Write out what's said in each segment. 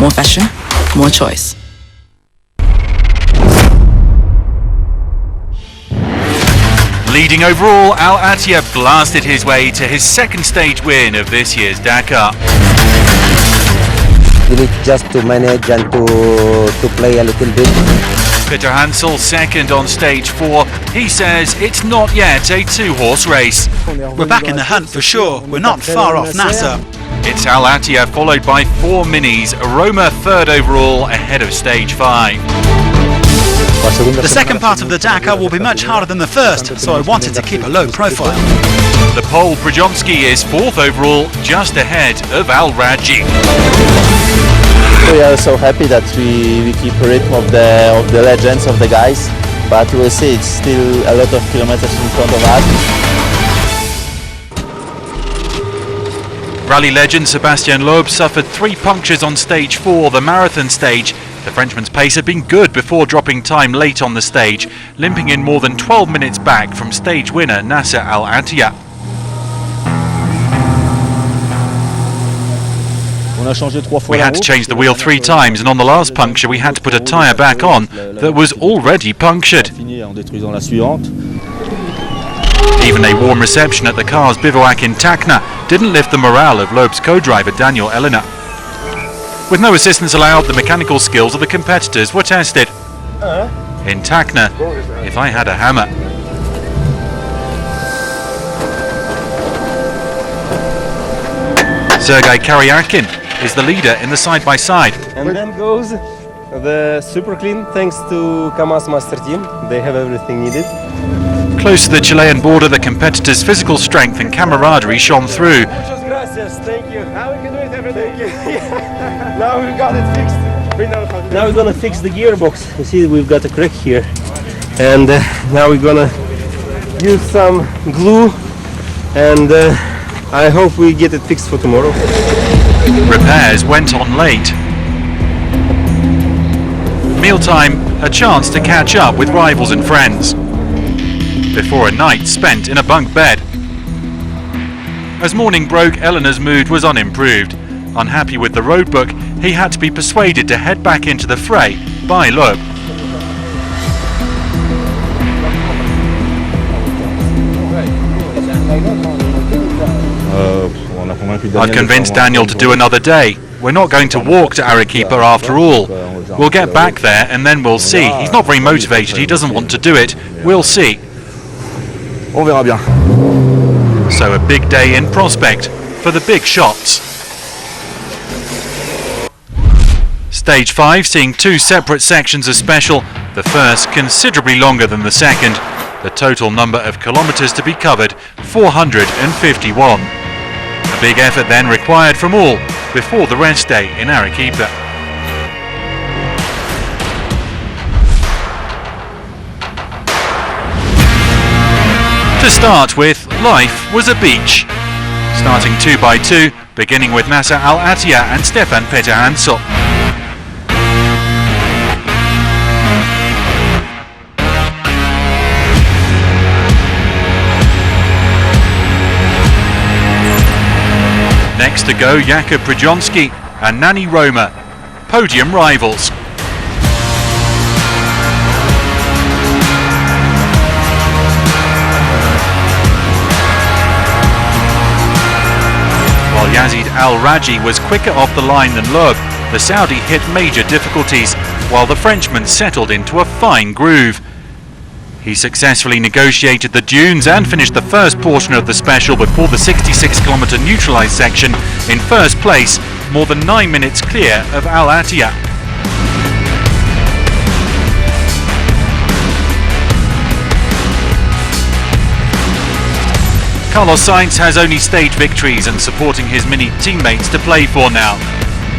More fashion, more choice. Leading overall, Al Attiyah blasted his way to his second stage win of this year's Dakar. You need just to manage and to play a little bit. Peter Hansel second on stage 4. He says it's not yet a two-horse race. We're back in the hunt for sure. We're not far off Nasser. It's Al Attiyah followed by 4 minis. Roma third overall ahead of stage 5. The second part of the Dakar will be much harder than the first, so I wanted to keep a low profile. The Pole Brzezinski is 4th overall, just ahead of Al Raji. We are so happy that we keep rhythm of the legends, of the guys, but we'll see, it's still a lot of kilometers in front of us. Rally legend Sébastien Loeb suffered 3 punctures on stage 4, the marathon stage. The Frenchman's pace had been good before dropping time late on the stage, limping in more than 12 minutes back from stage winner Nasser Al Attiyah. We had to change the wheel 3 times, and on the last puncture we had to put a tyre back on that was already punctured. Even a warm reception at the car's bivouac in Takna didn't lift the morale of Loeb's co-driver Daniel Elena. With no assistance allowed, the mechanical skills of the competitors were tested. In Takna, if I had a hammer. Sergei Karyakin is the leader in the side-by-side. And then goes the super clean, thanks to Kamaz Master Team. They have everything needed. Close to the Chilean border, the competitors' physical strength and camaraderie shone through. Thank you. Now we can do it every day. Now we've got it fixed. Now we're gonna fix the gearbox. You see, we've got a crack here, and now we're gonna use some glue, and I hope we get it fixed for tomorrow. Repairs went on late. Mealtime, a chance to catch up with rivals and friends, before a night spent in a bunk bed. As morning broke, Eleanor's mood was unimproved. Unhappy with the roadbook, he had to be persuaded to head back into the fray by Loeb. I'd convinced Daniel to do another day. We're not going to walk to Arequipa after all. We'll get back there and then we'll see. He's not very motivated, he doesn't want to do it. We'll see. On verra bien. So a big day in prospect for the big shots. Stage 5 seeing 2 separate sections of special, the first considerably longer than the second. The total number of kilometres to be covered, 451. A big effort then required from all before the rest day in Arequipa. To start with, life was a beach. Starting 2 by 2, beginning with Nasser Al Attiyah and Stefan Peter Hansel. Next to go, Jakub Brzezinski and Nani Roma, podium rivals. While Yazid Al Raji was quicker off the line than Loeb, the Saudi hit major difficulties, while the Frenchman settled into a fine groove. He successfully negotiated the dunes and finished the first portion of the special before the 66-kilometre neutralised section in first place, more than 9 minutes clear of Al Attiyah. Carlos Sainz has only stage victories and supporting his mini teammates to play for now.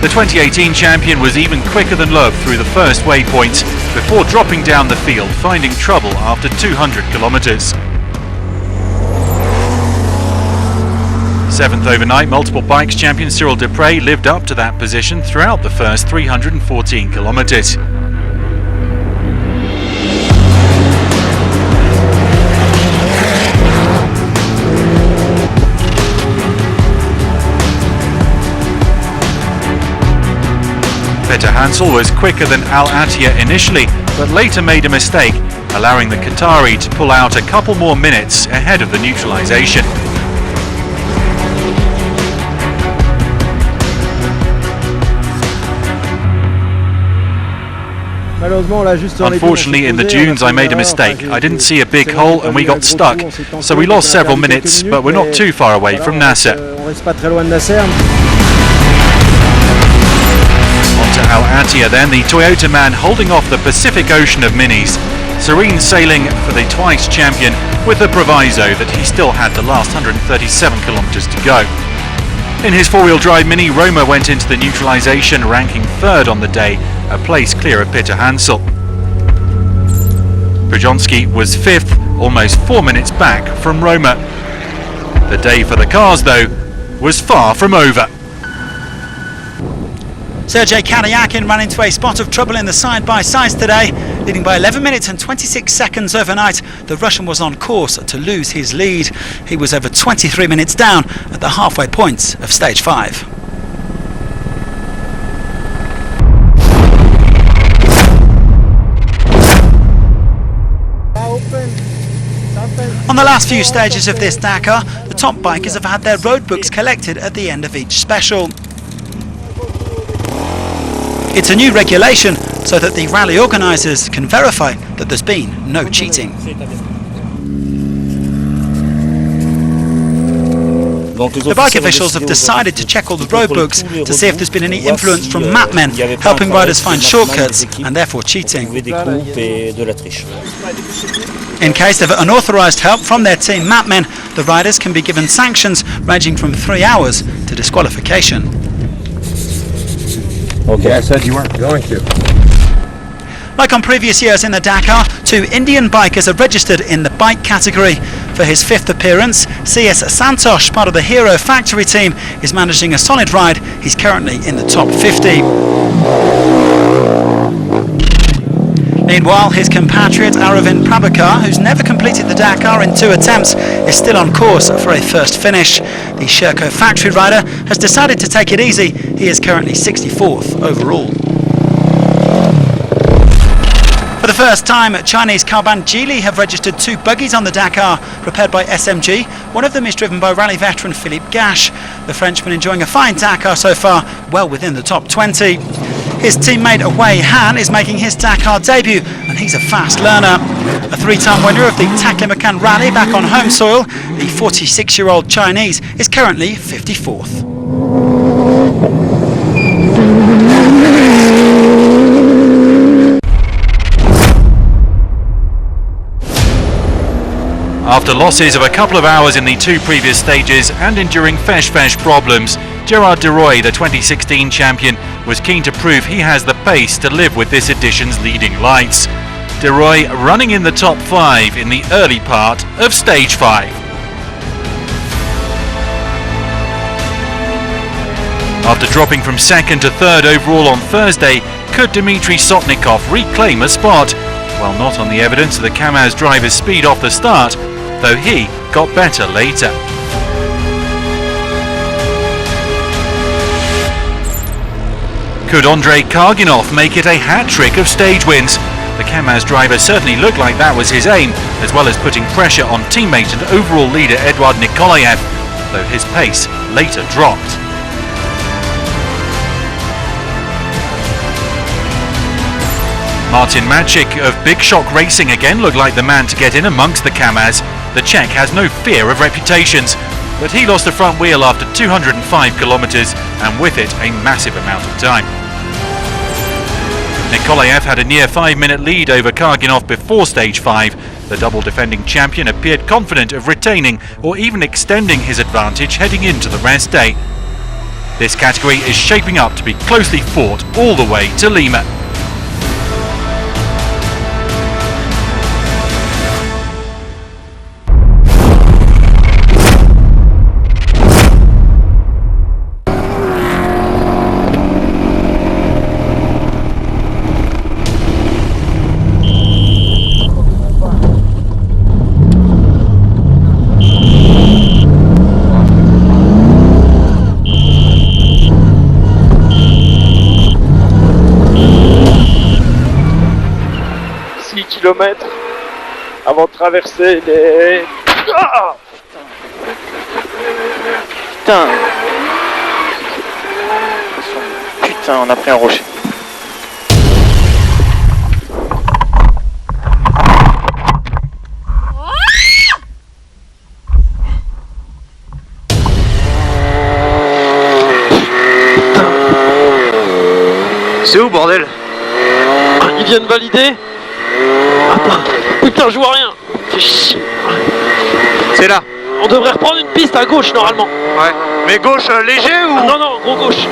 The 2018 champion was even quicker than Loeb through the first waypoints before dropping down the field, finding trouble after 200 kilometres. 7th overnight, multiple bikes champion Cyril Desprez lived up to that position throughout the first 314 kilometres. Peter Hansel was quicker than Al Attiyah initially, but later made a mistake, allowing the Qatari to pull out a couple more minutes ahead of the neutralisation. Unfortunately, in the dunes I made a mistake. I didn't see a big hole and we got stuck. So we lost several minutes, but we're not too far away from Nasser. Onto Al Attiyah then, the Toyota man holding off the Pacific Ocean of minis. Serene sailing for the twice champion with the proviso that he still had the last 137 kilometres to go. In his four-wheel drive Mini, Roma went into the neutralisation ranking third on the day, a place clear of Peter Hansel. Pujonski was fifth, almost 4 minutes back from Roma. The day for the cars, though, was far from over. Sergei Karyakin ran into a spot of trouble in the side-by-sides today, leading by 11 minutes and 26 seconds overnight. The Russian was on course to lose his lead. He was over 23 minutes down at the halfway point of stage 5. On the last few stages of this Dakar, the top bikers have had their road books collected at the end of each special. It's a new regulation so that the rally organisers can verify that there's been no cheating. The bike officials have decided to check all the road books to see if there's been any influence from mapmen helping riders find shortcuts and therefore cheating. In case of unauthorised help from their team mapmen, the riders can be given sanctions ranging from 3 hours to disqualification. Okay, I said you weren't going to. Like on previous years in the Dakar, 2 Indian bikers are registered in the bike category. For his 5th appearance, CS Santosh, part of the Hero Factory team, is managing a solid ride. He's currently in the top 50. Meanwhile, his compatriot Aravind Prabhakar, who's never completed the Dakar in 2 attempts, is still on course for a first finish. The Sherco factory rider has decided to take it easy. He is currently 64th overall. For the first time, Chinese Karban Geely have registered 2 buggies on the Dakar, prepared by SMG. One of them is driven by rally veteran Philippe Gache. The Frenchman enjoying a fine Dakar so far, well within the top 20. His teammate Wei Han is making his Dakar debut, and he's a fast learner. A 3-time winner of the Taklamakan Rally back on home soil, the 46-year-old Chinese is currently 54th. After losses of a couple of hours in the 2 previous stages and enduring fesh problems, Gerard de Roy, the 2016 champion, was keen to prove he has the pace to live with this edition's leading lights. De Roy running in the top 5 in the early part of stage 5. After dropping from 2nd to 3rd overall on Thursday, could Dmitry Sotnikov reclaim a spot? Well, not on the evidence of the Kamaz driver's speed off the start, though he got better later. Could Andrei Karginov make it a hat-trick of stage wins? The Kamaz driver certainly looked like that was his aim, as well as putting pressure on teammate and overall leader Eduard Nikolaev, though his pace later dropped. Martin Maciek of Big Shock Racing again looked like the man to get in amongst the Kamaz. The Czech has no fear of reputations, but he lost the front wheel after 205 kilometres and with it a massive amount of time. Nikolaev had a near 5-minute lead over Karginov before stage 5. The double defending champion appeared confident of retaining or even extending his advantage heading into the rest day. This category is shaping up to be closely fought all the way to Lima. km avant de traverser les... Ah Putain. Putain, on a pris un rocher. C'est où, bordel? Ils viennent valider? Attends, putain, je vois rien. Fais chier. C'est là. On devrait reprendre une piste à gauche normalement. Ouais. Mais gauche léger ou... Non, non, gros gauche.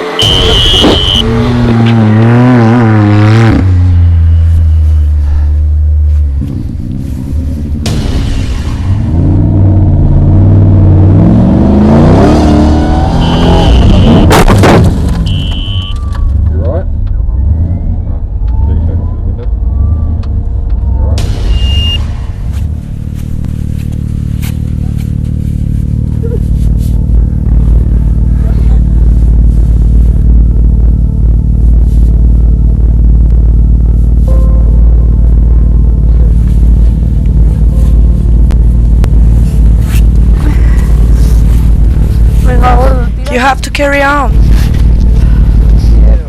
You have to carry on.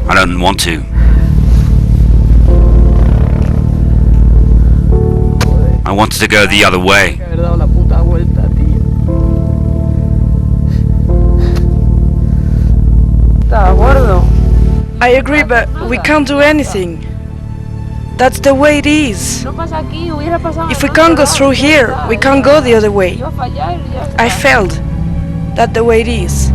I don't want to. I wanted to go the other way. I agree, but we can't do anything. That's the way it is. If we can't go through here, we can't go the other way. I failed. That's the way it is.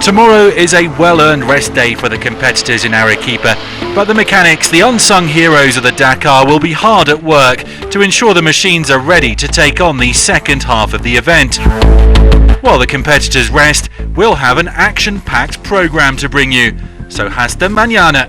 Tomorrow is a well-earned rest day for the competitors in Arequipa, but the mechanics, the unsung heroes of the Dakar, will be hard at work to ensure the machines are ready to take on the second half of the event. While the competitors rest, we'll have an action-packed program to bring you. So hasta mañana!